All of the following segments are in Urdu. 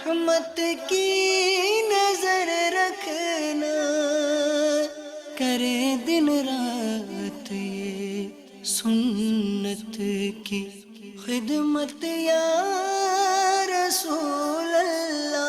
رحمت کی نظر رکھنا، کرے دن رات یہ سنت کی خدمت یا رسول اللہ۔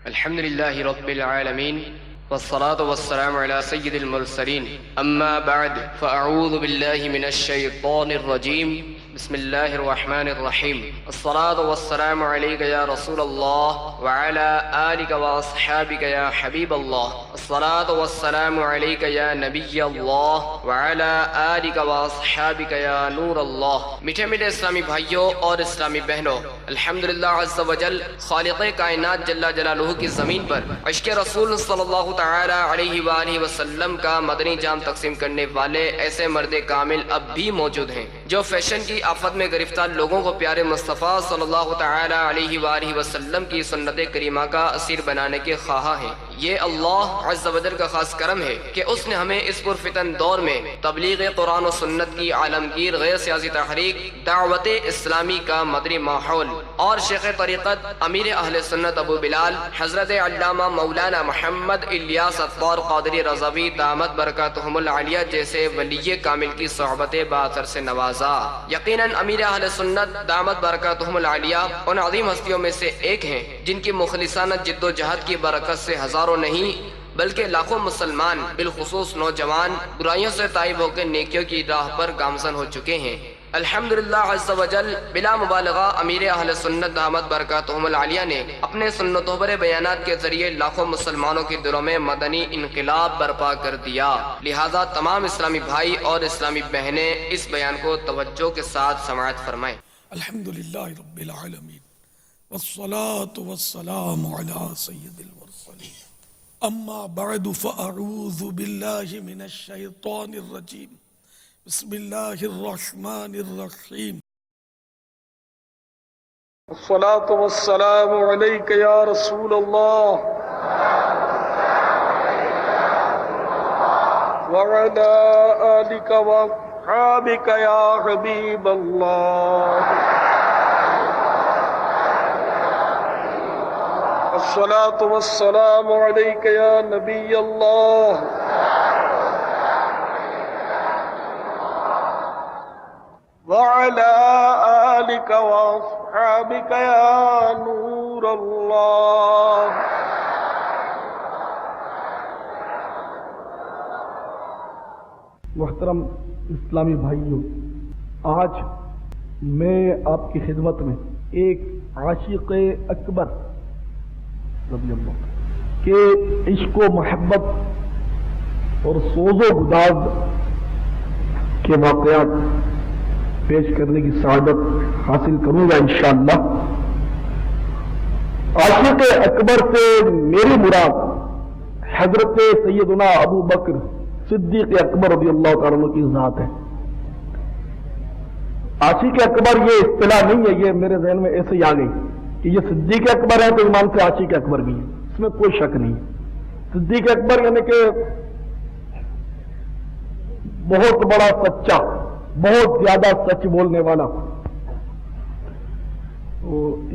الحمدللہ رب العالمین والصلاة والسلام على سید المرسلین، اما بعد فاعوذ باللہ من الشیطان الرجیم، بسم اللہ الرحمن الرحیم۔ الصلاة والسلام علیک یا رسول اللہ وعلى آلک واصحابک یا حبیب اللہ۔ الصلاة والسلام علیک یا نبی اللہ وعلى آلک واصحابک یا نور اللہ۔ میٹھے میٹھے اسلامی بھائیوں اور اسلامی بہنوں، الحمدللہ عز و جل خالق کائنات جل جلالہ کی زمین پر عشق رسول صلی اللہ تعالی علیہ وآلہ وسلم کا مدنی جام تقسیم کرنے والے ایسے مرد کامل اب بھی موجود ہیں جو فیشن کی آفت میں گرفتار لوگوں کو پیارے مصطفیٰ صلی اللہ تعالی علیہ وآلہ وسلم کی سنت کریمہ کا اسیر بنانے کے خواہاں ہیں۔ یہ اللہ عز و جل کا خاص کرم ہے کہ اس نے ہمیں اس پرفتن دور میں تبلیغ قرآن و سنت کی عالمگیر غیر سیاسی تحریک، دعوت اسلامی کا مدنی ماحول اور شیخ طریقت امیر اہل سنت ابو بلال حضرت علامہ مولانا محمد الیاس اطوار قادری رضوی دامت برکاتہم العالیہ جیسے ولی کامل کی صحبت باثر سے نوازا۔ یقیناً امیر اہل سنت دامت برکاتہم العالیہ ان عظیم ہستیوں میں سے ایک ہیں جن کی مخلصانہ جد و جہد کی برکت سے ہزاروں نہیں بلکہ لاکھوں مسلمان بالخصوص نوجوان برائیوں سے تائب ہو کے نیکیوں کی راہ پر گامزن ہو چکے ہیں۔ الحمدللہ عز و جل بلا مبالغہ امیر اہل سنت دامت برکاتہم العالیہ نے اپنے سنتوں پر بیانات کے ذریعے لاکھوں مسلمانوں کے دلوں میں مدنی انقلاب برپا کر دیا۔ لہذا تمام اسلامی بھائی اور اسلامی بہنیں اس بیان کو توجہ کے ساتھ سماعت فرمائیں۔ الحمدللہ رب العالمین والصلاة والسلام علی سید المرسلین، اما بعد فاعوذ باللہ من الشیطان الرجیم، بسم اللہ الرحمن الرحیم۔ الصلاة والسلام علیک یا رسول اللہ وعلی آلک واصحابک یا حبیب اللہ۔ الصلاة والسلام علیک یا نبی اللہ وعلى آلك وأصحابك يا نور الله۔ محترم اسلامی بھائیوں، آج میں آپ کی خدمت میں ایک عاشق اکبر رضی اللہ کے عشق و محبت اور سوز و گداز کے واقعات پیش کرنے کی سعادت حاصل کروں گا انشاءاللہ۔ عاشق اکبر سے میری مراد حضرت سیدنا ابو بکر صدیق اکبر رضی اللہ تعالیٰ عنہ کی ذات ہے۔ عاشق اکبر یہ اصطلاح نہیں ہے، یہ میرے ذہن میں ایسے ہی آ گئی کہ یہ صدیق اکبر ہے تو ایمان سے عاشق اکبر بھی ہے، اس میں کوئی شک نہیں۔ صدیق اکبر یعنی کہ بہت بڑا سچا، بہت زیادہ سچ بولنے والا،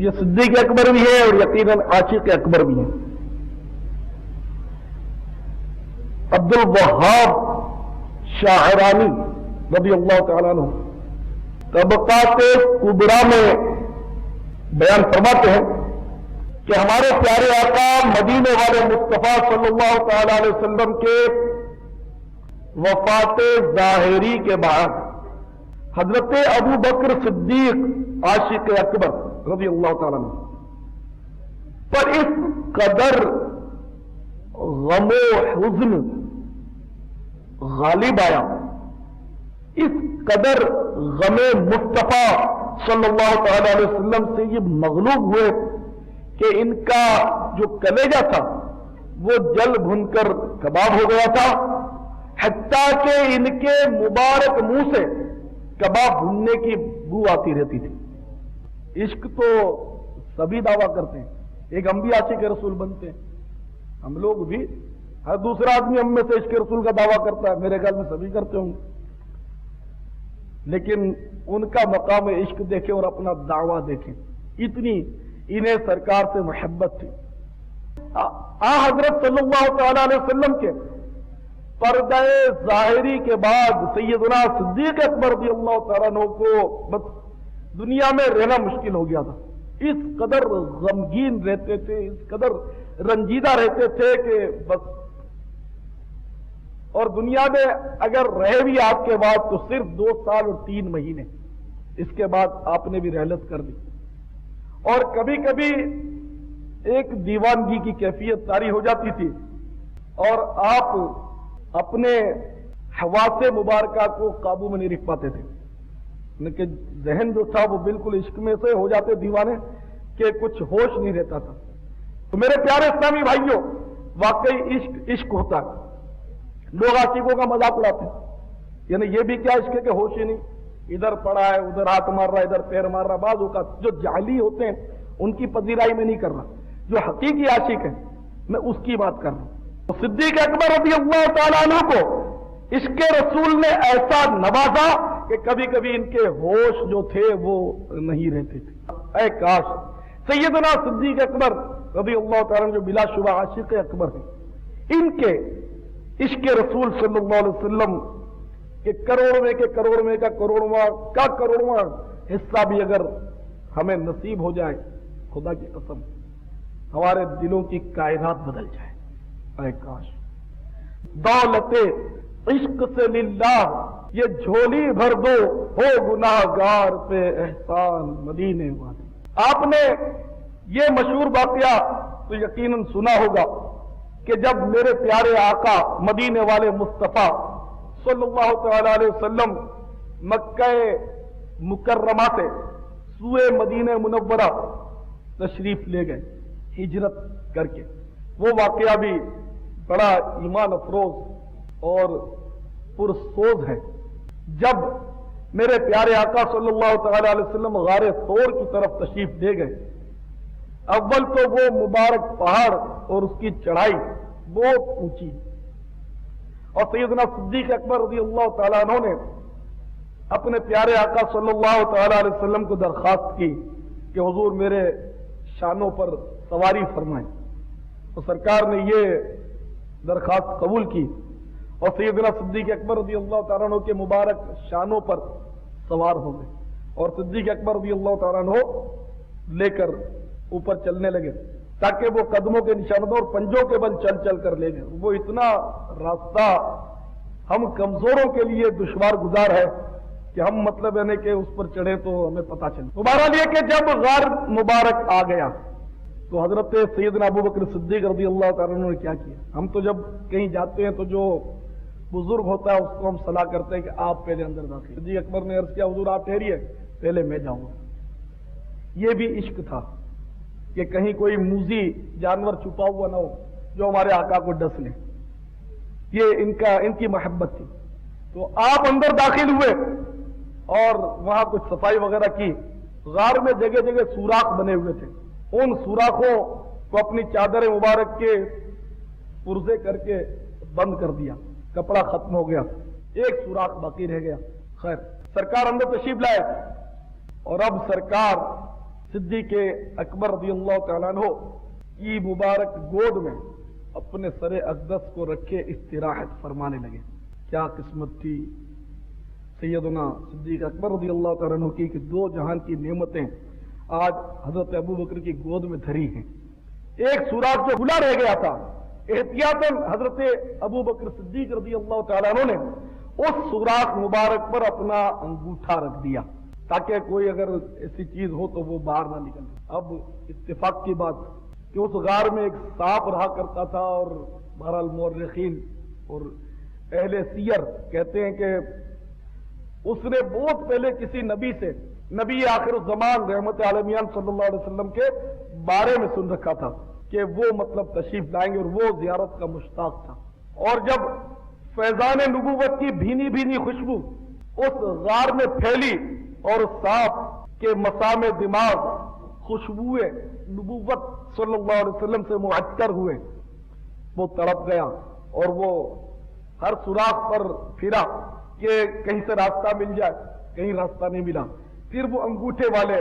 یہ صدیق اکبر بھی ہے اور یقیناً عاشق اکبر بھی ہے۔ عبد الوہاب شاعرانی رضی اللہ تعالیٰ عنہ طبقات کبریٰ میں بیان فرماتے ہیں کہ ہمارے پیارے آقا مدینے والے مصطفیٰ صلی اللہ تعالی علیہ وسلم کے وفات ظاہری کے بعد حضرت ابو بکر صدیق عاشق اکبر رضی اللہ تعالیٰ عنہ پر اس قدر غم و حزن غالب آیا، اس قدر غم مصطفیٰ صلی اللہ تعالی علیہ وسلم سے یہ مغلوب ہوئے کہ ان کا جو کلیجہ تھا وہ جل بھن کر کباب ہو گیا تھا، حتیٰ کہ ان کے مبارک منہ سے کباب بھننے کی بو آتی رہتی تھی۔ عشق تو سبھی دعویٰ کرتے ہیں، ایک ہم بھی عاشق رسول بنتے ہیں، ہم لوگ بھی، ہر دوسرا آدمی ہم میں سے عشق رسول کا دعویٰ کرتا ہے، میرے خیال میں سبھی کرتے ہوں گے، لیکن ان کا مقام عشق دیکھیں اور اپنا دعویٰ دیکھیں، اتنی انہیں سرکار سے محبت تھی. حضرت صلی اللہ تعالی علیہ وسلم کے پردہ ظاہری کے بعد سیدنا صدیق اکبر رضی اللہ تعالیٰ عنہ کو بس دنیا میں رہنا مشکل ہو گیا تھا. اس قدر غمگین رہتے تھے, اس قدر رنجیدہ رہتے تھے کہ بس, اور دنیا میں اگر رہے بھی آپ کے بعد تو صرف 2 سال اور 3 مہینے, اس کے بعد آپ نے بھی رحلت کر دی. اور کبھی کبھی ایک دیوانگی کی کیفیت طاری ہو جاتی تھی اور آپ اپنے حواس مبارکہ کو قابو میں نہیں رکھ پاتے تھے, کہ ذہن جو تھا وہ بالکل عشق میں سے ہو جاتے دیوانے کہ کچھ ہوش نہیں رہتا تھا. تو میرے پیارے اسلامی بھائیوں, واقعی عشق ہوتا ہے. لوگ عاشقوں کا مذاق اڑاتے ہیں, یعنی یہ بھی کیا عشق ہے کہ ہوش ہی نہیں, ادھر پڑا ہے ادھر ہاتھ مار رہا ہے ادھر پیر مار رہا. بعض اوقات جو جعلی ہوتے ہیں ان کی پذیرائی میں نہیں کر رہا, جو حقیقی عاشق ہے میں اس کی بات کر رہا ہوں. تو صدیق اکبر رضی اللہ تعالیٰ عنہ کو عشق رسول نے ایسا نوازا کہ کبھی کبھی ان کے ہوش جو تھے وہ نہیں رہتے تھے. اے کاش سیدنا صدیق اکبر رضی اللہ تعالیٰ عنہ جو بلا شبہ عاشق اکبر ہیں, ان کے عشق رسول صلی اللہ علیہ وسلم کہ کروڑ میں کے کروڑ میں کا کروڑواں حصہ بھی اگر ہمیں نصیب ہو جائے, خدا کی قسم ہمارے دلوں کی کائنات بدل جائے. اے کاش دولت عشق سے للہ یہ جھولی بھر دو, ہو گناہگار پہ احسان مدینے والے. آپ نے یہ مشہور واقعہ تو یقیناً سنا ہوگا کہ جب میرے پیارے آقا مدینے والے مصطفیٰ صلی اللہ تعالی علیہ وسلم مکہ مکرمہ سے سوئے مدینہ منورہ تشریف لے گئے ہجرت کر کے, وہ واقعہ بھی بڑا ایمان افروز اور پرسوز ہے. جب میرے پیارے آقا صلی اللہ تعالی علیہ وسلم غار ثور کی طرف تشریف لے گئے, اول تو وہ مبارک پہاڑ اور اس کی چڑھائی بہت اونچی, اور سیدنا صدیق اکبر رضی اللہ تعالیٰ عنہ نے اپنے پیارے آقا صلی اللہ تعالی علیہ وسلم کو درخواست کی کہ حضور میرے شانوں پر سواری فرمائیں. تو سرکار نے یہ درخواست قبول کی اور سیدنا صدیق اکبر رضی اللہ تعالیٰ عنہ کے مبارک شانوں پر سوار ہو گئے, اور صدیق اکبر رضی اللہ تعالیٰ عنہ لے کر اوپر چلنے لگے تاکہ وہ قدموں کے نشانوں اور پنجوں کے بل چل چل کر لے گئے. وہ اتنا راستہ ہم کمزوروں کے لیے دشوار گزار ہے کہ ہم مطلب ہے کہ اس پر چڑھے تو ہمیں پتہ چلے. بہرحال یہ کہ جب غار مبارک آ گیا تو حضرت سیدنا ابو بکر صدیق رضی اللہ تعالیٰ عنہ نے کیا کیا. ہم تو جب کہیں جاتے ہیں تو جو بزرگ ہوتا ہے اس کو ہم صلاح کرتے ہیں کہ آپ پہلے اندر داخل. صدیق اکبر نے عرض کیا حضور آپ ٹھہریے, پہلے میں جاؤں گا. یہ بھی عشق تھا کہ کہیں کوئی موذی جانور چھپا ہوا نہ ہو جو ہمارے آقا کو ڈس لے, یہ ان کی محبت تھی. تو آپ اندر داخل ہوئے اور وہاں کچھ صفائی وغیرہ کی. غار میں جگہ جگہ سوراخ بنے ہوئے تھے, ان سوراخوں کو اپنی چادر مبارک کے پرزے کر کے بند کر دیا. کپڑا ختم ہو گیا, ایک سوراخ باقی رہ گیا. خیر سرکار اندر تشریف لائے اور اب سرکار صدیق اکبر رضی اللہ تعالیٰ عنہ کی مبارک گود میں اپنے سر اقدس کو رکھے استراحت فرمانے لگے. کیا قسمت تھی سیدنا صدیق اکبر رضی اللہ تعالیٰ عنہ کی کہ 2 جہان کی نعمتیں آج حضرت ابو بکر کی گود میں دھری ہیں. ایک سوراخ جو کھلا رہ گیا تھا, احتیاطاً حضرت ابو بکر صدیق رضی اللہ تعالیٰ عنہ نے اس سوراخ مبارک پر اپنا انگوٹھا رکھ دیا تاکہ کوئی اگر ایسی چیز ہو تو وہ باہر نہ نکل. اب اتفاق کی بات کہ اس غار میں ایک سانپ رہا کرتا تھا, اور بہرحال مورخین اور اہل سیر کہتے ہیں کہ اس نے بہت پہلے کسی نبی سے, نبی آخر الزمان رحمت عالمیان صلی اللہ علیہ وسلم کے بارے میں سن رکھا تھا کہ وہ مطلب تشریف لائیں گے, اور وہ زیارت کا مشتاق تھا. اور جب فیضان نبوت کی بھینی بھینی خوشبو اس غار میں پھیلی اور سانپ کے مسام دماغ خوشبوئے نبوت صلی اللہ علیہ وسلم سے معطر ہوئے, وہ تڑپ گیا اور وہ ہر سوراخ پر پھرا کہ کہیں سے راستہ مل جائے, کہیں راستہ نہیں ملا. پھر وہ انگوٹھے والے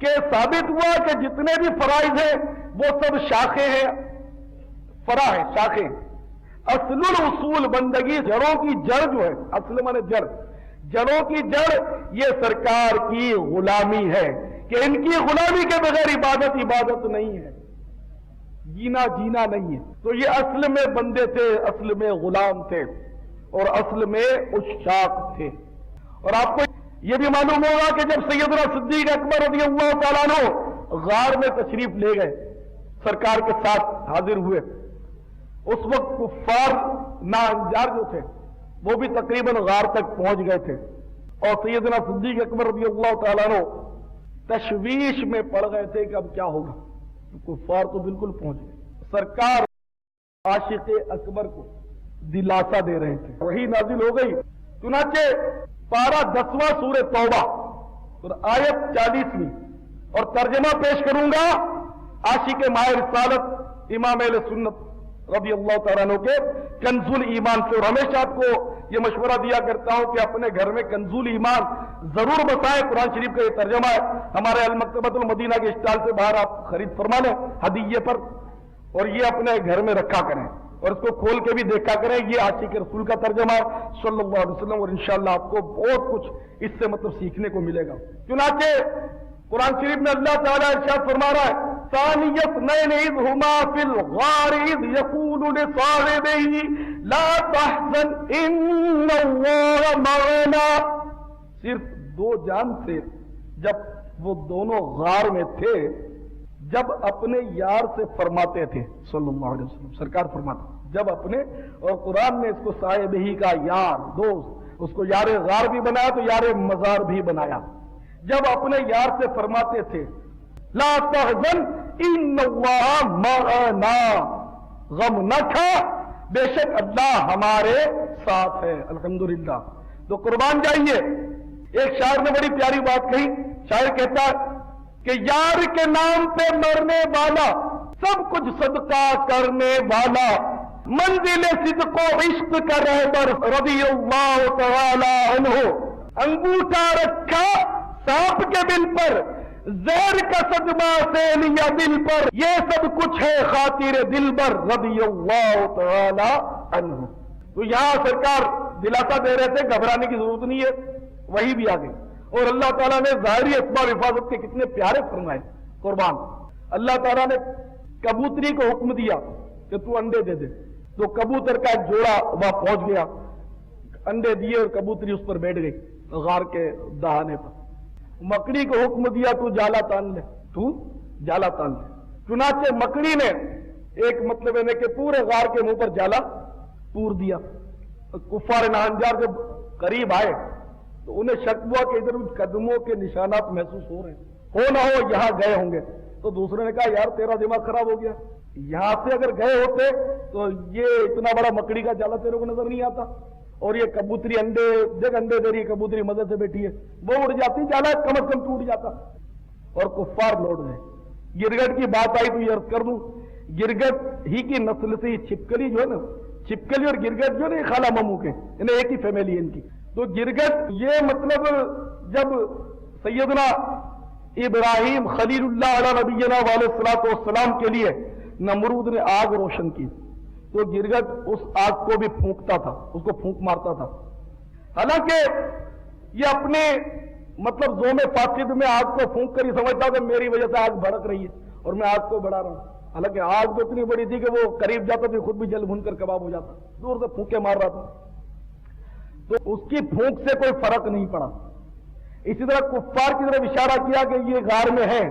کہ ثابت ہوا کہ جتنے بھی فرائض ہیں وہ سب شاخیں ہیں، فرع ہیں، شاخیں۔ اصل الاصول بندگی، جڑوں کی جڑ جو ہے، اصل مانے جڑ، جڑوں کی جڑ یہ سرکار کی غلامی ہے کہ ان کی غلامی کے بغیر عبادت نہیں ہے، جینا نہیں ہے۔ تو یہ اصل میں بندے تھے، اصل میں غلام تھے، اور اصل میں عشاق تھے۔ اور آپ کو یہ بھی معلوم ہوگا کہ جب سیدنا صدیق اکبر رضی اللہ تعالیٰ عنہ غار میں تشریف لے گئے، سرکار کے ساتھ حاضر ہوئے، اس وقت کفار ناانجار جو تھے وہ بھی تقریباً غار تک پہنچ گئے تھے، اور سیدنا صدیق اکبر رضی اللہ تعالیٰ عنہ تشویش میں پڑ گئے تھے کہ اب کیا ہوگا، کفار تو بالکل پہنچ گئے۔ سرکار عاشق اکبر کو دلاسا دے رہے تھے، وہی نازل ہو گئی۔ چنانچہ پارہ 10واں سورہ توبہ اور آیت 40ویں، اور ترجمہ پیش کروں گا عاشق ماہ رسالت امام اہل سنت رضی اللہ تعالیٰ عنہ کے کنز الایمان سے۔ اور ہمیشہ آپ کو یہ مشورہ دیا کرتا ہوں کہ اپنے گھر میں کنز الایمان ضرور بسائیں، قرآن شریف کا یہ ترجمہ ہے، ہمارے المکتبۃ المدینہ کے اسٹال سے باہر آپ خرید فرما لیں ہدیے پر، اور یہ اپنے گھر میں رکھا کریں، اور اس کو کھول کے بھی دیکھا کریں۔ یہ عاشق رسول کا ترجمہ ہے صلی اللہ علیہ وسلم، اور انشاءاللہ آپ کو بہت کچھ اس سے سیکھنے کو ملے گا۔ چنانچہ قرآن شریف میں اللہ تعالیٰ ارشاد فرما رہا ہے، ثانی اثنین اذ ہما فی الغار اذ یقول لصاحبہ لا تحزن ان اللہ معنا۔ صرف دو جان سے جب وہ دونوں غار میں تھے، جب اپنے یار سے فرماتے تھے صلی اللہ علیہ وسلم، سرکار فرماتے جب اپنے، اور قرآن نے اس کو صاحب ہی کا یار، دوست، اس کو یار غار بھی بنایا تو یار مزار بھی بنایا۔ جب اپنے یار سے فرماتے تھے لا تحزن ان اللہ معنا، غم نہ کھا، بے شک اللہ ہمارے ساتھ ہے، الحمدللہ۔ تو قربان جائیے، ایک شاعر نے بڑی پیاری بات کہی، شاعر کہتا ہے کہ یار کے نام پہ مرنے والا، سب کچھ صدقہ کرنے والا، منزل صدق و عشق کا رہبر رضی اللہ تعالی عنہ، انگوٹھا رکھا سانپ کے بل پر، زہر کا صدمہ سے لیا دل پر، یہ سب کچھ ہے خاطر دلبر رضی اللہ تعالی عنہ۔ تو یہاں سرکار دلاسا دے رہے تھے، گھبرانے کی ضرورت نہیں ہے، وہی بھی آ گئی۔ اور اللہ تعالیٰ نے ظاہری اسباب حفاظت کے کتنے پیارے فرمائے، قربان۔ اللہ تعالیٰ نے کبوتری کو حکم دیا کہ تو انڈے دے دے، تو کبوتر کا ایک جوڑا وہاں پہنچ گیا، انڈے دیے اور کبوتری اس پر بیٹھ گئی غار کے دہانے پر۔ مکڑی کو حکم دیا تو جالا تان لے، تو جالا تان لے۔ چنانچہ مکڑی نے ایک مطلب ہے کہ پورے غار کے منہ پر جالا پور دیا۔ کفار ناہنجار جب قریب آئے تو انہیں شک ہوا کہ ادھر قدموں کے نشانات محسوس ہو رہے ہیں، ہو نہ ہو یہاں گئے ہوں گے۔ تو دوسرے نے کہا یار تیرا دماغ خراب ہو گیا، یہاں سے اگر گئے ہوتے تو یہ اتنا بڑا مکڑی کا جالا تیرے کو نظر نہیں آتا، اور یہ کبوتری انڈے دیکھ انڈے دے رہی ہے، کبوتری مزے سے بیٹھی ہے، وہ اڑ جاتی، جالا کم از کم ٹوٹ جاتا۔ اور کفار لوٹ گئے۔ گرگٹ کی بات آئی تو یہ عرض کر دوں، گرگٹ ہی کی نسل سے یہ چھپکلی جو ہے نا، چھپکلی اور گرگٹ جو ہے نا، یہ خالہ ماموں کے، انہیں ایک ہی فیملی ہے ان کی۔ تو گرگٹ یہ مطلب جب سیدنا ابراہیم خلیل اللہ علیہ نبینا علیہ الصلوۃ والسلام کے لیے نمرود نے آگ روشن کی، تو گرگٹ اس آگ کو بھی پھونکتا تھا، اس کو پھونک مارتا تھا۔ حالانکہ یہ اپنے مطلب زوم فاسد میں آگ کو پھونک کر ہی سمجھتا کہ میری وجہ سے آگ بھڑک رہی ہے اور میں آگ کو بڑھا رہا ہوں، حالانکہ آگ تو اتنی بڑی تھی کہ وہ قریب جاتا تو خود بھی جل بھن کر کباب ہو جاتا، دور سے پھونکے مار رہا تھا۔ تو اس کی پھونک سے کوئی فرق نہیں پڑا۔ اسی طرح کفار کی طرف اشارہ کیا کہ یہ غار میں ہے،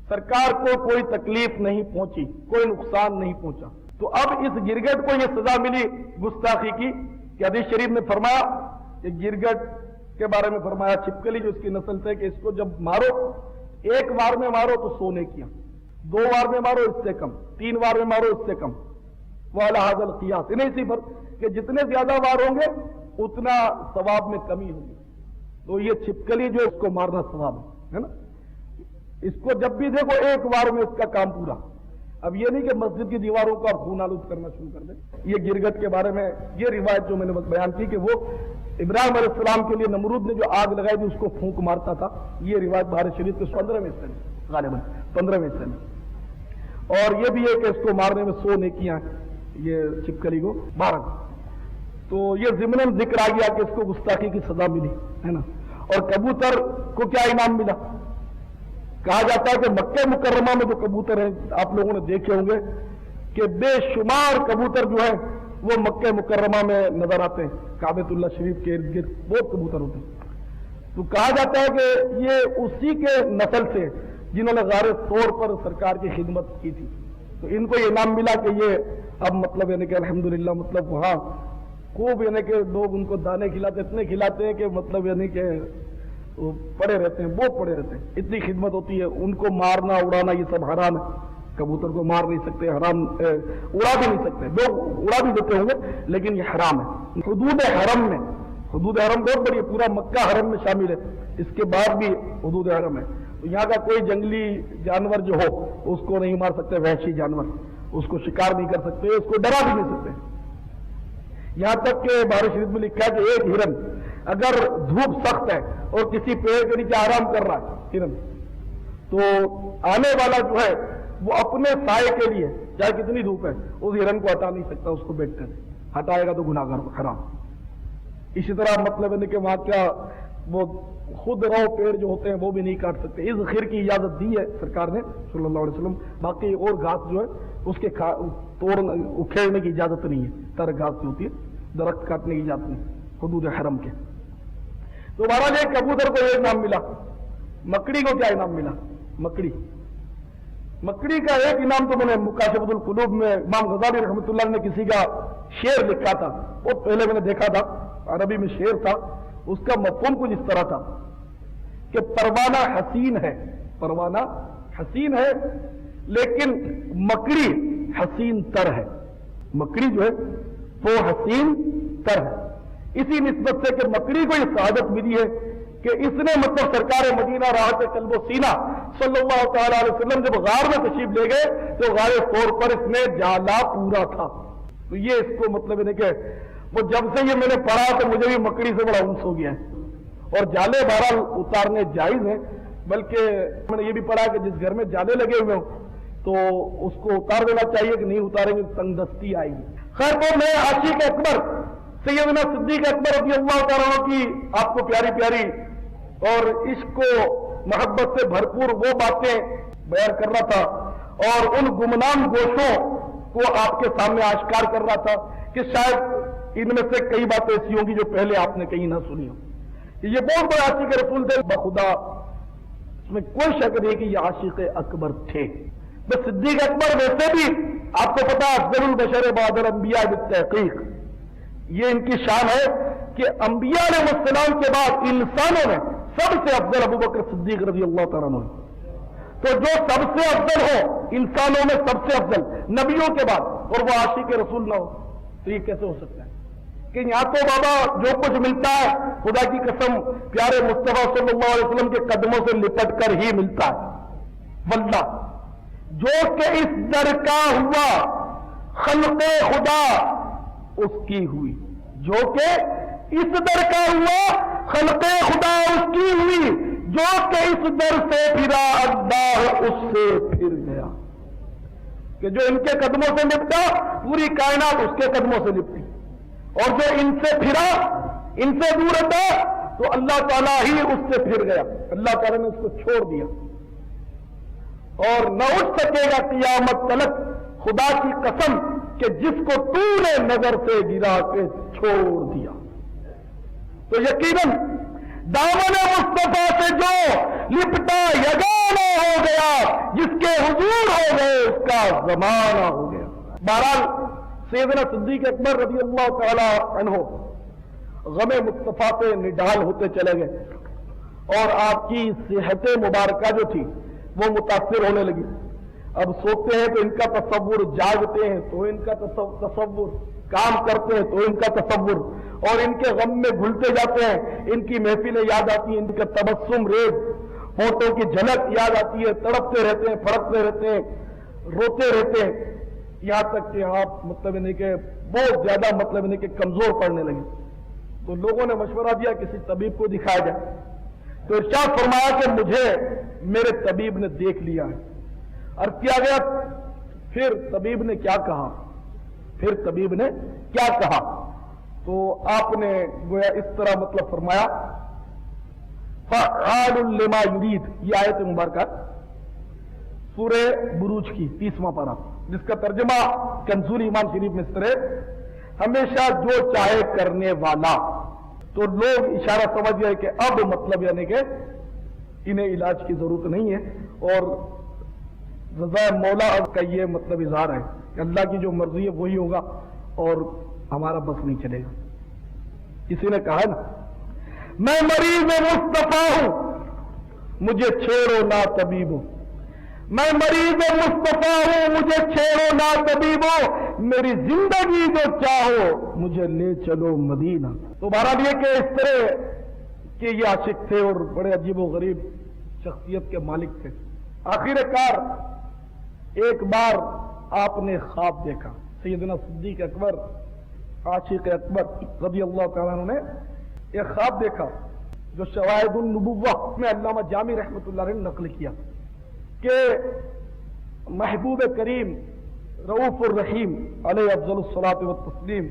سرکار کو کوئی تکلیف نہیں پہنچی، کوئی نقصان نہیں پہنچا۔ تو اب اس گرگٹ کو یہ سزا ملی گستاخی کی کہ حدیث شریف میں فرمایا کہ گرگٹ کے بارے میں فرمایا، چھپکلی جو اس کی نسل سے، کہ اس کو جب مارو، ایک بار میں مارو تو سونے کیا، 2 بار میں مارو اس سے کم، 3 بار میں مارو اس سے کم، وَعَلَى هَذَا الْقِيَاسِ، انہیں اسی پر کہ جتنے زیادہ بار ہوں گے اتنا ثواب میں کمی ہوگی۔ تو یہ چھپکلی جو اس کو مارنا ثواب ہے نا، اس کو جب بھی دیکھو ایک بار میں اس کا کام پورا۔ اب یہ نہیں کہ مسجد کی دیواروں کو آپ خون آلود کرنا شروع کر دیں۔ یہ گرگٹ کے بارے میں یہ روایت جو میں نے بیان کی کہ وہ ابراہیم علیہ السلام کے لیے نمرود نے جو آگ لگائی تھی اس کو پھونک مارتا تھا. یہ روایت بخاری شریف کے 15ویں حصے میں, غالباً 15ویں حصے میں. اور یہ بھی ہے کہ اس کو مارنے میں 100 نیکیاں یہ چھپکلی کو 12. تو یہ ضمن ذکر آ گیا کہ اس کو گستاخی کی سزا ملی ہے نا. اور کبوتر کو کیا انعام ملا؟ کہا جاتا ہے کہ مکہ مکرمہ میں جو کبوتر ہیں آپ لوگوں نے دیکھے ہوں گے کہ بے شمار کبوتر جو ہے وہ مکہ مکرمہ میں نظر آتے ہیں. کعبۃ اللہ شریف کے ارد گرد بہت کبوتر ہوتے ہیں. تو کہا جاتا ہے کہ یہ اسی کے نسل سے جنہوں نے غار طور پر سرکار کی خدمت کی تھی. تو ان کو یہ انعام ملا کہ یہ اب مطلب یعنی کہ الحمدللہ مطلب وہاں خوب یعنی کہ لوگ ان کو دانے کھلاتے, اتنے کھلاتے ہیں کہ مطلب یعنی کہ وہ پڑے رہتے ہیں, بہت پڑے رہتے ہیں, اتنی خدمت ہوتی ہے. ان کو مارنا اڑانا یہ سب حرام ہے. کبوتر کو مار نہیں سکتے, حرام اڑا بھی نہیں سکتے. لوگ اڑا بھی دیتے ہوں گے لیکن یہ حرام ہے. حدود حرم میں, حدود حرم بہت بڑی ہے, پورا مکہ حرم میں شامل ہے, اس کے بعد بھی حدود حرم ہے. تو یہاں کا کوئی جنگلی جانور جو ہو اس کو نہیں مار سکتے, وحشی جانور, اس کو شکار نہیں کر سکتے, اس کو ڈرا بھی نہیں سکتے. یہاں تک کہ بخاری شریف میں لکھا ہے کہ ایک ہرن اگر دھوپ سخت ہے اور کسی پیڑ کے نیچے آرام کر رہا ہے ہرن, تو آنے والا جو ہے وہ اپنے سائے کے لیے چاہے کتنی دھوپ ہے اس ہرن کو ہٹا نہیں سکتا, اس کو بیٹھ کر ہٹائے گا تو گناہ گار حرام. اسی طرح مطلب ہے کہ وہاں کیا وہ خود رو پیڑ جو ہوتے ہیں وہ بھی نہیں کاٹ سکتے. اس خیر کی اجازت دی ہے سرکار نے صلی اللہ علیہ وسلم. باقی اور گھاس جو ہے اس کے توڑ اکھیڑنے کی اجازت نہیں ہے, تر گھاس جو ہوتی ہے درخت کاٹنے کی اجازت نہیں حدود حرم کے. تو بہرحال یہ کبوتر کو یہ انعام ملا. مکڑی کو کیا انعام ملا؟ مکڑی کا ایک انعام تو میں نے مکاشفۃ القلوب میں امام غزالی رحمۃ اللہ نے کسی کا شعر لکھا تھا, وہ پہلے میں نے دیکھا تھا, عربی میں شعر تھا. اس کا مفہوم کچھ اس طرح تھا کہ پروانہ حسین ہے, پروانہ حسین ہے لیکن مکڑی حسین تر ہے. مکڑی جو ہے وہ حسین تر ہے. اسی نسبت سے کہ مکڑی کو یہ سعادت ملی ہے کہ اس نے مطلب سرکار مدینہ راحت قلب و سینہ صلی اللہ تعالی علیہ وسلم جب غار میں تشریف لے گئے تو غار طور پر اس میں جالا پورا تھا. تو یہ اس کو مطلب ہے کہ وہ جب سے یہ میں نے پڑھا تو مجھے بھی مکڑی سے بڑا انس ہو گیا ہے. اور جالے بہرحال اتارنے جائز ہیں, بلکہ میں نے یہ بھی پڑھا کہ جس گھر میں جالے لگے ہوئے ہوں تو اس کو اتار دینا چاہیے, کہ نہیں اتاریں گے تنگ دستی آئے گی. خیر تو میں عاشق اکبر سیدنا صدیق اکبر رضی اللہ تعالیٰ عنہ کی آپ کو پیاری پیاری اور عشق و محبت سے بھرپور وہ باتیں بیان کر رہا تھا, اور ان گمنام گوشوں کو آپ کے سامنے آشکار کر رہا تھا کہ شاید ان میں سے کئی باتیں ایسی ہوں گی جو پہلے آپ نے کہیں نہ سنی ہوں. یہ بہت بڑے عاشق رسول تھے بخدا, اس میں کوئی شک نہیں کہ یہ عاشق اکبر تھے. بس صدیق اکبر ویسے بھی آپ کو پتا افضل البشر بعد الانبیاء بالتحقیق, یہ ان کی شان ہے کہ انبیاء علیہ السلام کے بعد انسانوں میں سب سے افضل ابو بکر صدیق رضی اللہ تعالیٰ عنہ. تو جو سب سے افضل ہو انسانوں میں سب سے افضل نبیوں کے بعد, اور وہ عاشق رسول نہ ہو, تو یہ کیسے ہو سکتا ہے؟ کہ یہاں تو بابا جو کچھ ملتا ہے خدا کی قسم پیارے مصطفیٰ صلی اللہ علیہ وسلم کے قدموں سے لپٹ کر ہی ملتا ہے. واللہ جو کہ اس در کا ہوا خلق خدا اس کی ہوئی, جو کہ اس در کا ہوا خلق خدا اس کی ہوئی, جو کہ اس در سے پھرا اللہ اس سے پھر گیا. کہ جو ان کے قدموں سے لپٹا پوری کائنات اس کے قدموں سے لپٹی, اور جو ان سے پھرا ان سے دور ہٹا تو اللہ تعالیٰ ہی اس سے پھر گیا. اللہ تعالیٰ نے اس کو چھوڑ دیا اور نہ اٹھ سکے گا قیامت تلک, خدا کی قسم کہ جس کو تو نے نظر سے گرا کے چھوڑ دیا. تو یقیناً دامن مصطفیٰ سے جو لپٹا یگانہ ہو گیا, جس کے حضور ہو گئے اس کا زمانہ ہو گیا. بہرحال سیدنا صدیق اکبر رضی اللہ تعالی عنہ غم مصطفیٰ پہ نڈال ہوتے چلے گئے, اور آپ کی صحت مبارکہ جو تھی وہ متاثر ہونے لگی. اب سوتے ہیں تو ان کا تصور, جاگتے ہیں تو ان کا تصور, کام کرتے ہیں تو ان کا تصور, اور ان کے غم میں گھلتے جاتے ہیں. ان کی محفلیں یاد آتی ہیں, ان کا تبسم ریز ہونٹوں کی جھلک یاد آتی ہے, تڑپتے رہتے ہیں, پھڑکتے رہتے ہیں, روتے رہتے ہیں, یہاں تک کہ آپ مطلب نہیں کہ بہت زیادہ مطلب نہیں کہ کمزور پڑنے لگے. تو لوگوں نے مشورہ دیا کسی طبیب کو دکھایا جائے، تو ارشاد فرمایا کہ مجھے میرے طبیب نے دیکھ لیا ہے۔ عرض کیا گیا پھر طبیب نے کیا کہا؟ پھر طبیب نے کیا کہا؟ تو آپ نے گویا اس طرح مطلب فرمایا فعال لما یرید، یہ آیت مبارکہ سورہ بروج کی 30واں پارہ، جس کا ترجمہ کنزول ایمان شریف میں اس طرح ہمیشہ جو چاہے کرنے والا۔ تو لوگ اشارہ سمجھ گئے کہ اب مطلب یعنی کہ انہیں علاج کی ضرورت نہیں ہے، اور رضا مولا کا یہ مطلب اظہار ہے کہ اللہ کی جو مرضی ہے وہی ہوگا اور ہمارا بس نہیں چلے گا۔ کسی نے کہا نا میں مریض مصطفیٰ ہوں مجھے چھیڑو نا طبیبو، میں مریض مصطفیٰ ہوں مجھے چھیڑو نا طبیبو، میری زندگی جو چاہو مجھے لے چلو مدینہ۔ تو بہرحال یہ کہ اس طرح کہ یہ عاشق تھے اور بڑے عجیب و غریب شخصیت کے مالک تھے۔ آخر کار ایک بار آپ نے خواب دیکھا، سیدنا صدیق اکبر عاشق اکبر رضی اللہ تعالیٰ عنہ نے ایک خواب دیکھا جو شواہد النبوہ میں علامہ جامی رحمۃ اللہ علیہ نے نقل کیا کہ محبوب کریم رؤوف الرحیم علیہ افضل الصلاۃ والتسلیم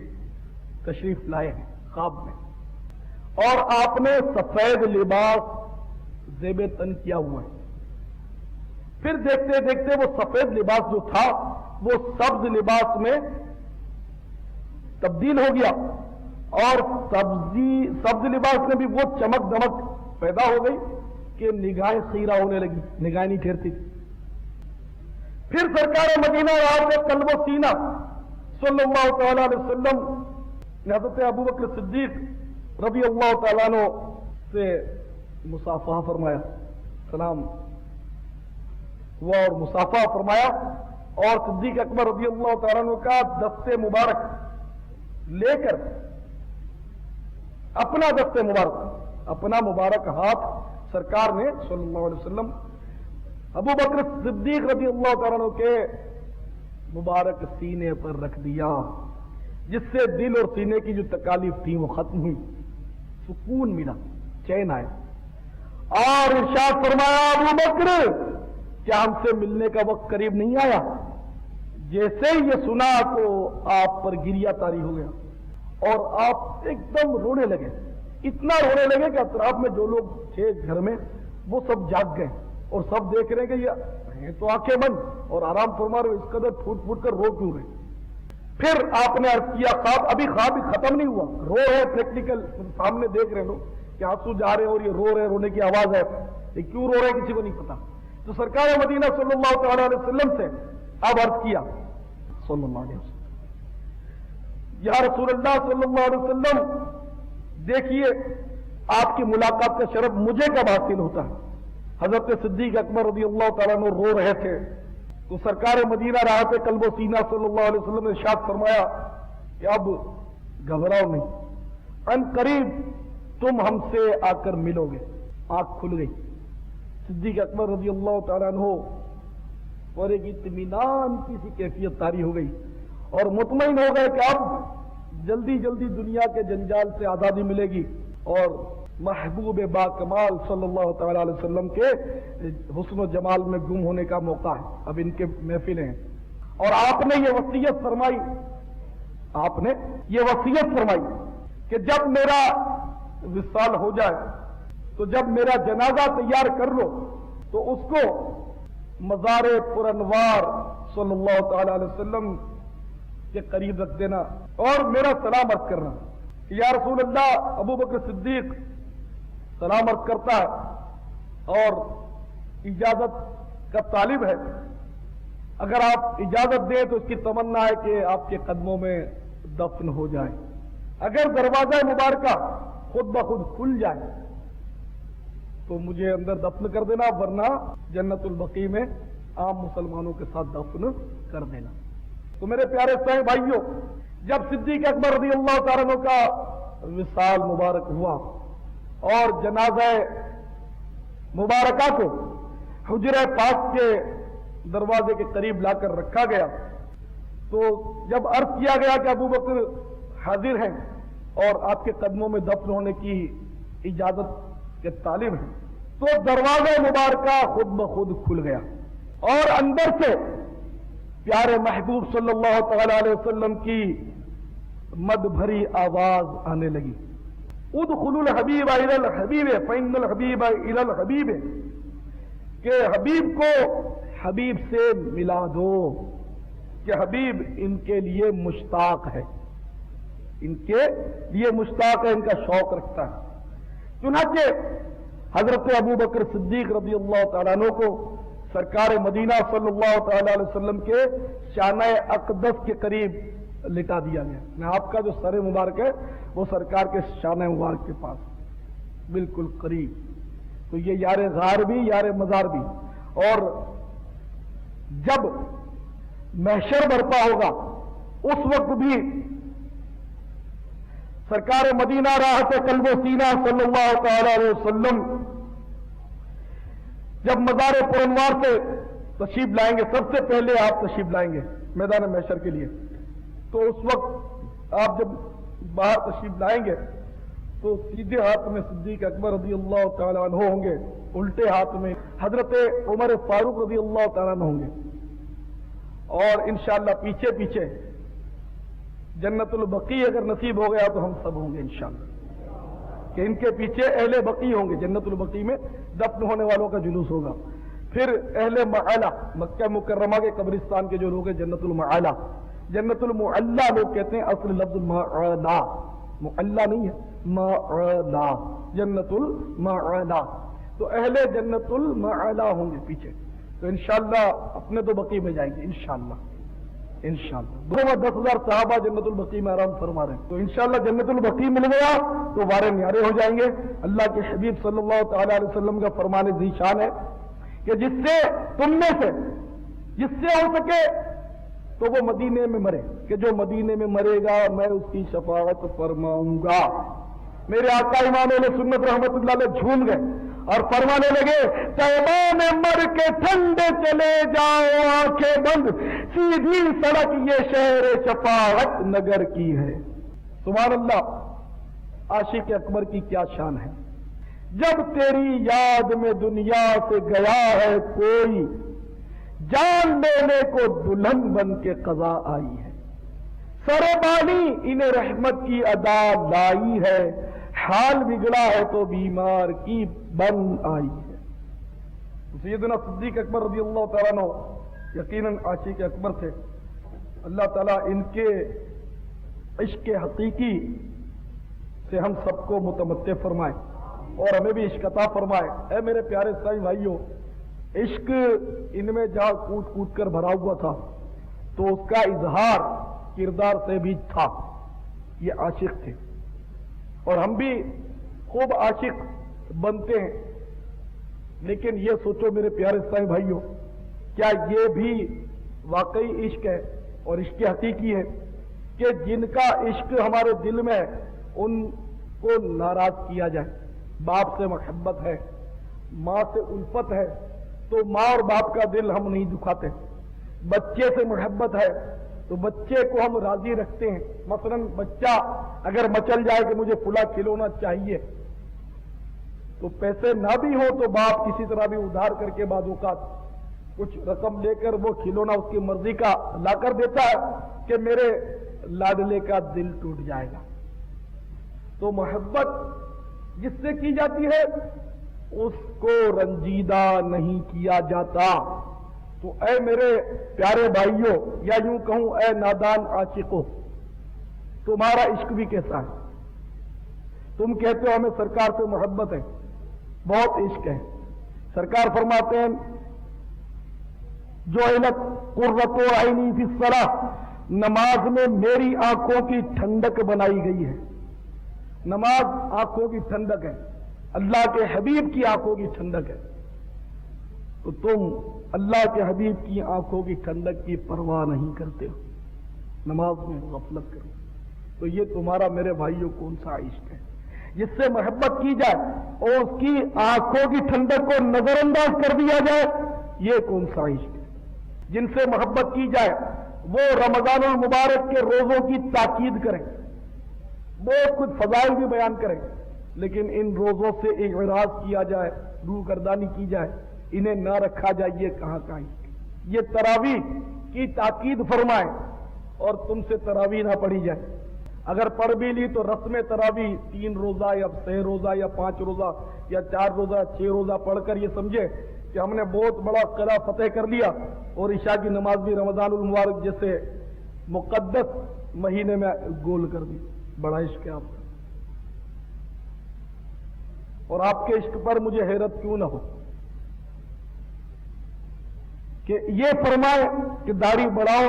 تشریف لائے ہیں خواب میں، اور آپ نے سفید لباس زیب تن کیا ہوا ہے۔ پھر دیکھتے دیکھتے وہ سفید لباس جو تھا وہ سبز لباس میں تبدیل ہو گیا، اور سبز لباس میں بھی وہ چمک دمک پیدا ہو گئی کہ نگاہیں خیرہ ہونے لگی، نگاہیں نہیں ٹھہرتی تھی۔ پھر سرکار مدینہ آپ کے قلب و سینہ صلی اللہ تعالی علیہ وسلم نے حضرت ابوبکر صدیق رضی اللہ تعالیٰ عنہ سے مصافحہ فرمایا، سلام ہوا اور مصافحہ فرمایا، اور صدیق اکبر رضی اللہ تعالیٰ عنہ کا دست مبارک لے کر اپنا دست مبارک، اپنا مبارک ہاتھ سرکار نے صلی اللہ علیہ وسلم ابو بکر صدیق رضی اللہ تعالیٰ عنہ کے مبارک سینے پر رکھ دیا، جس سے دل اور سینے کی جو تکالیف تھی وہ ختم ہوئی، سکون ملا، چین آئے، اور ارشاد فرمایا ابو بکر کیا ہم سے ملنے کا وقت قریب نہیں آیا؟ جیسے ہی یہ سنا تو آپ پر گریا طاری ہو گیا اور آپ ایک دم رونے لگے، اتنا رونے لگے کہ اطراف میں جو لوگ تھے گھر میں وہ سب جاگ گئے اور سب دیکھ رہے ہیں کہ یہ تو آنکھیں بند اور آرام فرما رہے، اس قدر پھوٹ پھوٹ کر رو کیوں رہے۔ پھر آپ نے عرض کیا خواب ابھی ختم نہیں ہوا، رو رہے پریکٹیکل سامنے دیکھ رہے لوگ کہ آنسو جا رہے اور یہ رو رہے، رونے کی آواز ہے، یہ کیوں رو رہے ہیں کسی کو نہیں پتا۔ تو سرکار مدینہ صلی اللہ تعالی علیہ وسلم سے اب عرض کیا صلی اللہ علیہ وسلم، یا رسول اللہ صلی اللہ علیہ وسلم دیکھیے آپ کی ملاقات کا شرف مجھے کب حاصل ہوتا ہے۔ حضرت صدیق اکبر رضی اللہ تعالیٰ عنہ رو رہے تھے تو سرکار مدینہ راحت قلب و سینہ صلی اللہ علیہ وسلم نے ارشاد فرمایا کہ اب گھبراؤ نہیں، ان قریب تم ہم سے آ کر ملو گے۔ آنکھ کھل گئی، صدیق اکبر رضی اللہ تعالیٰ عنہ اور ایک اطمینان کی سی کیفیت طاری ہو گئی اور مطمئن ہو گئے کہ اب جلدی جلدی دنیا کے جنجال سے آزادی ملے گی اور محبوب با کمال صلی اللہ تعالی علیہ وسلم کے حسن و جمال میں گم ہونے کا موقع ہے، اب ان کے محفلیں ہیں۔ اور آپ نے یہ وصیت فرمائی، آپ نے یہ وصیت فرمائی کہ جب میرا وصال ہو جائے تو جب میرا جنازہ تیار کر لو تو اس کو مزار پر انوار صلی اللہ تعالی علیہ وسلم کے قریب رکھ دینا اور میرا سلام عرض کرنا کہ یا رسول اللہ ابو بکر صدیق سلام عرض کرتا ہے اور اجازت کا طالب ہے، اگر آپ اجازت دیں تو اس کی تمنا ہے کہ آپ کے قدموں میں دفن ہو جائے، اگر دروازہ مبارکہ خود بخود کھل جائے تو مجھے اندر دفن کر دینا، ورنہ جنت البقیع میں عام مسلمانوں کے ساتھ دفن کر دینا۔ تو میرے پیارے صاحب بھائیوں، جب صدیق اکبر رضی اللہ تعالیٰ عنہ کا وصال مبارک ہوا اور جنازہ مبارکہ کو حجرہ پاک کے دروازے کے قریب لا کر رکھا گیا تو جب عرض کیا گیا کہ ابو بکر حاضر ہیں اور آپ کے قدموں میں دفن ہونے کی اجازت کے طالب ہیں، تو دروازہ مبارکہ خود بخود کھل گیا اور اندر سے پیارے محبوب صلی اللہ تعالی علیہ وسلم کی مد بھری آواز آنے لگی، ادخلوا الحبیب الی الحبیب فإن الحبیب الی الحبیب، کہ حبیب کو حبیب سے ملا دو، کہ حبیب ان کے لیے مشتاق ہے، ان کے لیے مشتاق ہے، ان کا شوق رکھتا ہے۔ چنانچہ حضرت ابو بکر صدیق رضی اللہ تعالیٰ عنہ کو سرکار مدینہ صلی اللہ تعالی علیہ وسلم کے شانہ اقدس کے قریب لٹا دیا گیا، آپ کا جو سر مبارک ہے وہ سرکار کے شانہ مبارک کے پاس بالکل قریب۔ تو یہ یار غار بھی یار مزار بھی، اور جب محشر برپا ہوگا اس وقت بھی سرکار مدینہ راحت قلب و سینہ صلی اللہ تعالی علیہ وسلم جب مزار پرانوار سے تشریف لائیں گے، سب سے پہلے آپ تشریف لائیں گے میدان محشر کے لیے، تو اس وقت آپ جب باہر تشریف لائیں گے تو سیدھے ہاتھ میں صدیق اکبر رضی اللہ تعالیٰ عنہ ہوں گے، الٹے ہاتھ میں حضرت عمر فاروق رضی اللہ تعالیٰ عنہ ہوں گے، اور انشاءاللہ پیچھے پیچھے جنت البقیع اگر نصیب ہو گیا تو ہم سب ہوں گے انشاءاللہ، کہ ان کے پیچھے اہل بقیع ہوں گے، جنت البقیع میں دفن ہونے والوں کا جلوس ہوگا، پھر اہل معلا مکہ مکرمہ کے قبرستان کے جو لوگ ہیں جنت المعلا، جنت المعلا لوگ کہتے ہیں، اصل لفظ معلا، معلا نہیں ہے، معلا، جنت المعلا، تو اہل جنت المعلا ہوں گے پیچھے، تو انشاءاللہ اپنے تو بقیع میں جائیں گے انشاءاللہ، انشاءاللہ 10,000 صحابہ جنت البقیع میں آرام فرما رہے ہیں، تو انشاءاللہ جنت البقیع مل گیا تو وارے نیارے ہو جائیں گے۔ اللہ کے حبیب صلی اللہ تعالی علیہ وسلم کا فرمان ذیشان ہے کہ جس سے تم میں سے جس سے ہو سکے تو وہ مدینے میں مرے، کہ جو مدینے میں مرے گا میں اس کی شفاعت فرماؤں گا۔ میرے آقا امام اہل سنت رحمت اللہ علیہ جھوم گئے اور فرمانے لگے، طیبہ میں مر کے ٹھنڈے چلے جاؤ آنکھیں بند، سیدھی سڑک یہ شہر شفاعت نگر کی ہے۔ سبحان اللہ، عاشق اکبر کی کیا شان ہے۔ جب تیری یاد میں دنیا سے گیا ہے کوئی، جان لینے کو دلہن بن کے قضا آئی ہے، سر بالی انہیں رحمت کی ادا لائی ہے، حال بگڑا ہے تو بیمار کی بن آئی ہے۔ سیدنا صدیق اکبر رضی اللہ تعالیٰ عنہ یقیناً عاشق اکبر تھے، اللہ تعالیٰ ان کے عشق حقیقی سے ہم سب کو متمتع فرمائے اور ہمیں بھی عشق عطا فرمائے۔ اے میرے پیارے اسلامی بھائیوں، عشق ان میں جہاں کوٹ کوٹ کر بھرا ہوا تھا تو اس کا اظہار کردار سے بھی تھا، یہ عاشق تھے، اور ہم بھی خوب عاشق بنتے ہیں، لیکن یہ سوچو میرے پیارے اسلامی بھائیوں، کیا یہ بھی واقعی عشق ہے اور عشق حقیقی ہے کہ جن کا عشق ہمارے دل میں ہے ان کو ناراض کیا جائے؟ باپ سے محبت ہے، ماں سے الفت ہے تو ماں اور باپ کا دل ہم نہیں دکھاتے، بچے سے محبت ہے تو بچے کو ہم راضی رکھتے ہیں۔ مثلا بچہ اگر مچل جائے کہ مجھے فلاں کھلونا چاہیے تو پیسے نہ بھی ہو تو باپ کسی طرح بھی ادھار کر کے بعض اوقات کچھ رقم لے کر وہ کھلونا اس کی مرضی کا لا کر دیتا ہے کہ میرے لاڈلے کا دل ٹوٹ جائے گا۔ تو محبت جس سے کی جاتی ہے اس کو رنجیدہ نہیں کیا جاتا۔ تو اے میرے پیارے بھائیوں، یا یوں کہوں اے نادان عاشقوں، تمہارا عشق بھی کیسا ہے؟ تم کہتے ہو ہمیں سرکار سے محبت ہے، بہت عشق ہے۔ سرکار فرماتے ہیں جعلت قرۃ عینی فی الصلاۃ، نماز میں میری آنکھوں کی ٹھنڈک بنائی گئی ہے۔ نماز آنکھوں کی ٹھنڈک ہے، اللہ کے حبیب کی آنکھوں کی ٹھنڈک ہے، تو تم اللہ کے حبیب کی آنکھوں کی ٹھنڈک کی پرواہ نہیں کرتے ہو، نماز میں غفلت کرو۔ تو یہ تمہارا میرے بھائیوں کون سا عشق ہے جس سے محبت کی جائے اور اس کی آنکھوں کی ٹھنڈک کو نظر انداز کر دیا جائے؟ یہ کون سا عشق ہے؟ جن سے محبت کی جائے وہ رمضان المبارک کے روزوں کی تاکید کریں، بہت کچھ فضائل بھی بیان کریں، لیکن ان روزوں سے اعراض کیا جائے، روح گردانی کی جائے، انہیں نہ رکھا جائے، یہ کہاں کہیں؟ یہ تراویح کی تاکید فرمائے اور تم سے تراویح نہ پڑھی جائے۔ اگر پڑھ بھی لی تو رسم تراویح 3 روزہ یا 6 روزہ یا 5 روزہ یا 4 روزہ 6 روزہ پڑھ کر یہ سمجھے کہ ہم نے بہت بڑا قلعہ فتح کر لیا اور عشاء کی نماز بھی رمضان المبارک جیسے مقدس مہینے میں گول کر دی۔ بڑا عشق ہے آپ کا، اور آپ کے عشق پر مجھے حیرت کیوں نہ ہو کہ یہ فرمائے کہ داڑھی بڑھاؤ،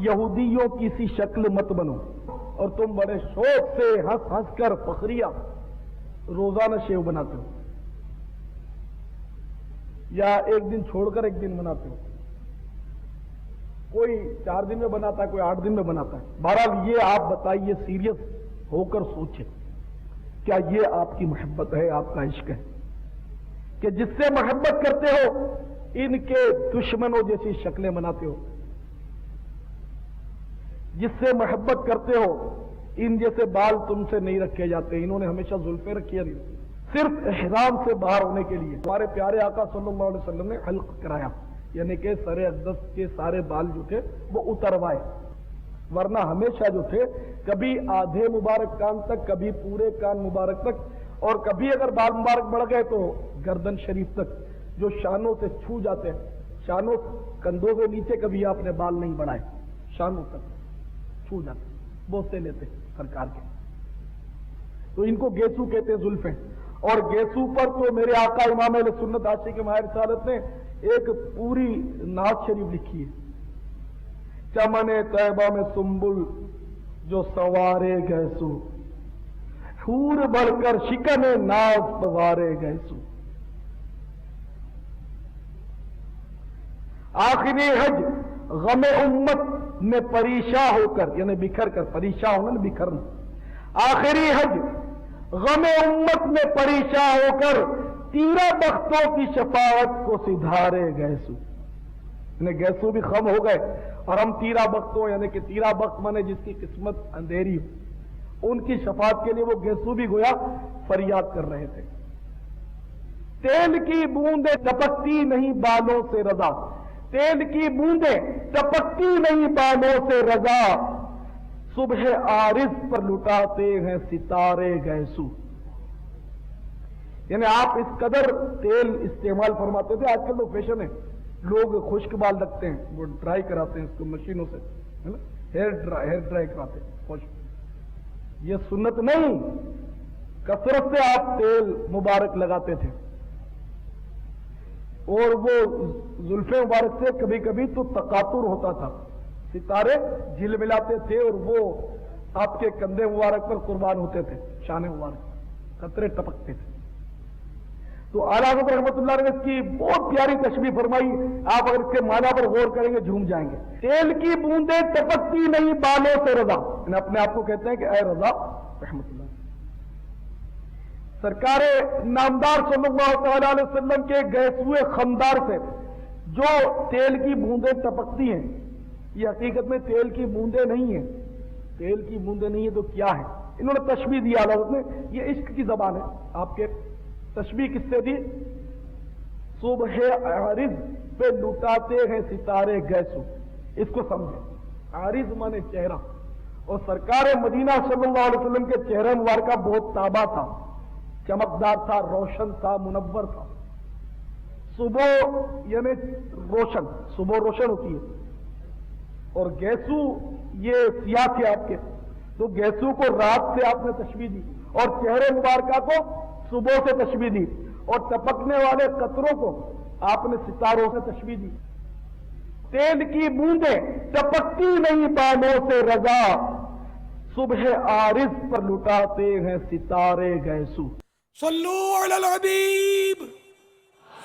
یہودیوں کی سی شکل مت بنو، اور تم بڑے شوق سے ہنس ہنس کر فخریہ روزانہ شیو بناتے ہو، یا ایک دن چھوڑ کر ایک دن بناتے ہو، کوئی 4 دن میں بناتا ہے، کوئی 8 دن میں بناتا ہے۔ بہرحال یہ آپ بتائیے، سیریس ہو کر سوچیں، کیا یہ آپ کی محبت ہے، آپ کا عشق ہے کہ جس سے محبت کرتے ہو ان کے دشمنوں جیسی شکلیں بناتے ہو؟ جس سے محبت کرتے ہو ان جیسے بال تم سے نہیں رکھے جاتے، انہوں نے ہمیشہ زلفیں رکھی ہیں صرف احرام سے باہر ہونے کے لیے۔ ہمارے پیارے آقا صلی اللہ علیہ وسلم نے حلق کرایا، یعنی کہ سر اقدس کے سارے بال جو تھے وہ اتروائے، ورنہ ہمیشہ جو تھے کبھی آدھے مبارک کان تک، کبھی پورے کان مبارک تک، اور کبھی اگر بال مبارک بڑھ گئے تو گردن شریف تک جو شانوں سے چھو جاتے ہیں، شانوں کندھوں سے نیچے کبھی آپ نے بال نہیں بڑھائے، شانوں تک چھو جاتے، بوسے لیتے سرکار کے۔ تو ان کو گیسو کہتے ہیں، زلفیں، اور گیسو پر تو میرے آقا امام اہل سنت عاشق ماہ رسالت نے ایک پوری نعت شریف لکھی ہے، چمن طیبہ میں سنبل جو سوارے گیسو، حور بڑھ کر شکن ناز سوارے گیسو، آخری حج غم امت میں پریشاں ہو کر، یعنی بکھر کر، پریشاں ہونا نا بکھرنا، آخری حج غم امت میں پریشاں ہو کر تیرہ بختوں کی شفاعت کو سدھارے گیسو، یعنی گیسو بھی خم ہو گئے اور ہم تیرہ بختوں، یعنی کہ تیرہ بخت مانے جس کی قسمت اندھیری ہو، ان کی شفاعت کے لیے وہ گیسو بھی گویا فریاد کر رہے تھے۔ تیل کی بوندیں ٹپکتی نہیں بالوں سے رضا، تیل کی بوندیں ٹپکتی نہیں بالوں سے رضا، صبح عارض پر لٹاتے ہیں ستارے گیسو، یعنی آپ اس قدر تیل استعمال فرماتے تھے۔ آج کل تو فیشن ہے، لوگ خشک بال رکھتے ہیں، وہ ڈرائی کراتے ہیں اس کو مشینوں سے، ہیئر ڈرائی کراتے ہیں خشک۔ یہ سنت نہیں، کثرت سے آپ تیل مبارک لگاتے تھے، اور وہ زلفیں مبارک سے کبھی کبھی تو تقاطر ہوتا تھا، ستارے جھل ملاتے تھے اور وہ آپ کے کندھے مبارک پر قربان ہوتے تھے، شان مبارک قطرے ٹپکتے تھے۔ تو اعلیٰ حضرت رحمۃ اللہ علیہ نے اس کی بہت پیاری تشبیہ فرمائی، آپ اگر اس کے معنی پر غور کریں گے جھوم جائیں گے۔ تیل کی بوندیں ٹپکتی نہیں بالوں سے رضا، یعنی اپنے آپ کو کہتے ہیں کہ اے رضا رحمۃ اللہ۔ سرکار نامدار صلی اللہ تعالی علیہ وسلم کے گیسوئے خمدار سے جو تیل کی بوندیں ٹپکتی ہیں، یہ حقیقت میں تیل کی بوندیں نہیں ہیں، تیل کی بوندیں نہیں ہیں تو کیا ہے؟ انہوں نے تشبیہ دی اعلیٰ حضرت نے، یہ عشق کی زبان ہے آپ کے۔ تشبیہ کس سے دی؟ صبح عارض پہ لٹاتے ہیں ستارے گیسو، اس کو سمجھیں، عارض مانے چہرہ، اور سرکار مدینہ صلی اللہ علیہ وسلم کے چہرہ مبارکہ بہت تابہ تھا، چمکدار تھا، روشن تھا، منور تھا۔ صبح یعنی روشن، صبح روشن ہوتی ہے، اور گیسو یہ سیاہ تھے آپ کے، تو گیسو کو رات سے آپ نے تشبیہ دی، اور چہرے مبارکہ کو صبح سے تشبیہ دی، اور ٹپکنے والے قطروں کو آپ نے ستاروں سے تشبیہ دی۔ تیل کی بوندیں ٹپکتی نہیں بالوں سے رضا، صبح عارض پر لٹاتے ہیں ستارے گیسو۔ صلو علی الحبیب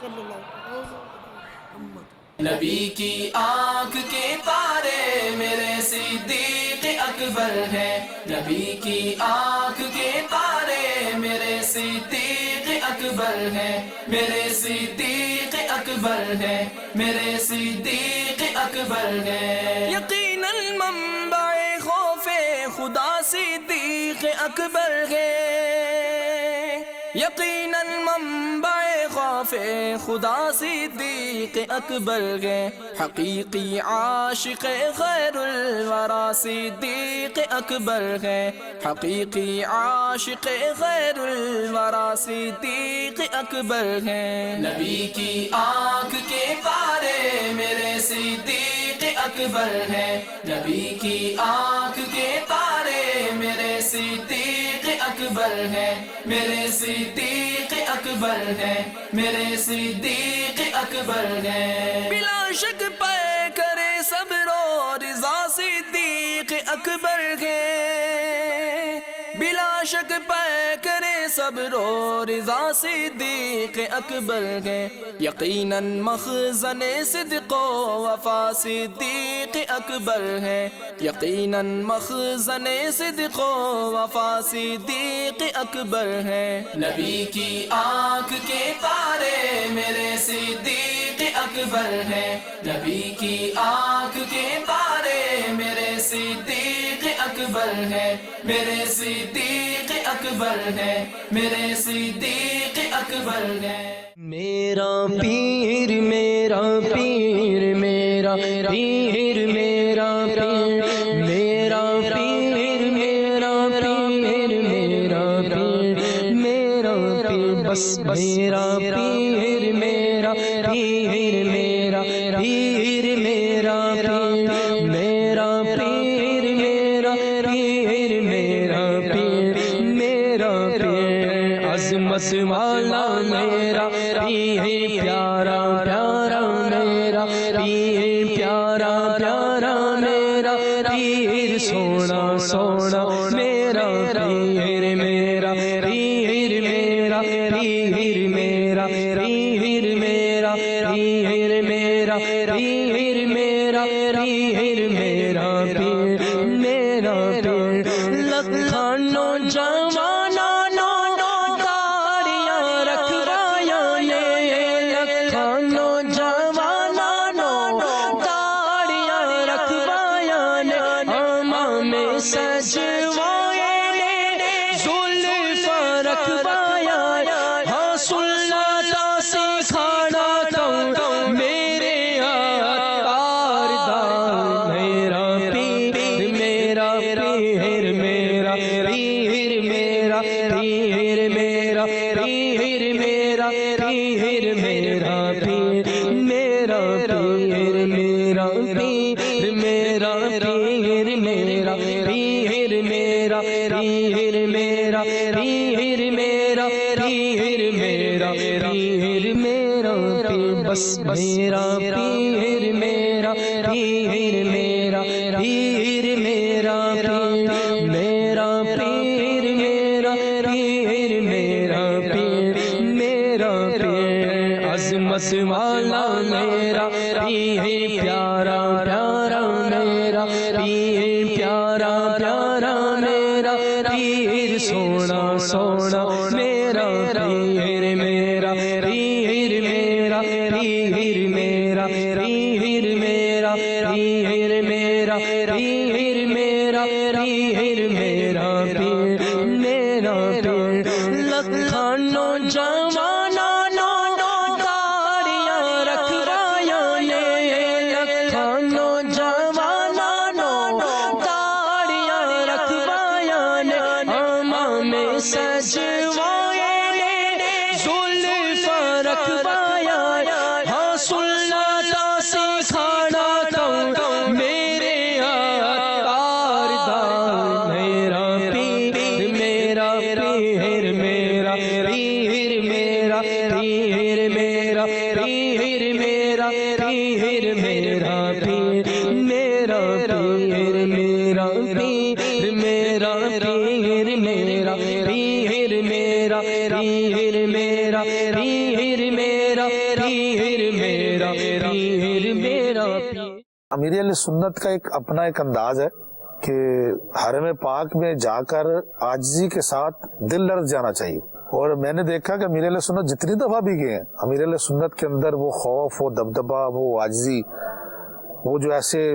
صلی اللہ علیہ وسلم۔ نبی کی آنکھ کے تارے میرے صدیق اکبر ہے، نبی کی آنکھ کے تارے میرے صدیق اکبر ہے، میرے صدیق اکبر ہے، میرے صدیق اکبر ہے۔ یقیناً منبع خوف خدا صدیق اکبر ہے، یقیناً منبع خوف خدا صدیق اکبر ہے، حقیقی عاشق خیر الورا صدیق اکبر ہے، حقیقی عاشق خیر الورا صدیق اکبر ہے، نبی کی آنکھ کے پارے میرے صدیق اکبر ہے، نبی کی آنکھ کے پارے میرے صدیق اکبر ہے، میرے صدیق اکبر ہے، میرے صدیق اکبر ہے، بلا شک پے کرے صبر و رضا صدیق اکبر ہے، بلا شک پے کرے صبر و رضا صدیق اکبر ہے، یقیناً مخزن صدق و وفا صدیق اکبر ہے، یقیناً مخزن صدق و وفا صدیق اکبر ہے، نبی کی آنکھ کے پارے میرے صدیق اکبر ہے، نبی کی آنکھ کے پارے میرے صدیق اکبر ہے، میرے صدیق اکبر ہے، میرے صدیق اکبر ہے، میرا پیر میرا پیر میرا پیر میرا پیر میرا پیر میرا پیر میرا پیر میرا پیر بس میرا پیر میرا پیر میرا پیر میرا پیر میرا پیر میرا پیر میرا پیر میرا پیر عظمت والا میرا پیر پیارا پیارا میرا پیر پیارا پیارا میرا پیر سونا سونا میرا پیر میرا پیر میرا پیر میرا پیر میرا پیر میرا پیر میرا پیر میرا پیر میرا پیر لکھانو جوانا بس میرا پیر میرا پیر میرا پیر میرا پیر میرا پیر میرا پیر میرا پیر میرا پیر عظمت والا میرا پیر پیارا پیارا میرا پیر پیارا پیارا میرا پیر سونا سونا میرا پیر میرا پیر میرا پیر میرا پیر میرا پیر میرا پیر میرا پیر میرا پیر میرا پیر لکھانو جوانا تاڑیاں رکھوایا نے لکھانو جوانا تاڑیاں رکھوایا نے امام سجوائے نے زلف رکھوایا ہاں سنتا سکھانا تو میرے آتار دار میرا پیر میرا پیر میرا پیر میرا پیر میرا پیر میرا پیر میرا پیر میرا پیر میرا پیر میرا پیر میرا پیر میرا پیر میرا پیر میرا پیر میرا پیر میرا پیر۔ امیر اہل سنت کا اپنا ایک انداز ہے کہ حرم پاک میں جا کر عاجزی کے ساتھ دل لرز جانا چاہیے، اور میں نے دیکھا کہ امیر اہل سنت جتنی دفعہ بھی گئے ہیں، امیر اہل سنت کے اندر وہ خوف، وہ دبدبہ، وہ عاجزی، وہ جو ایسے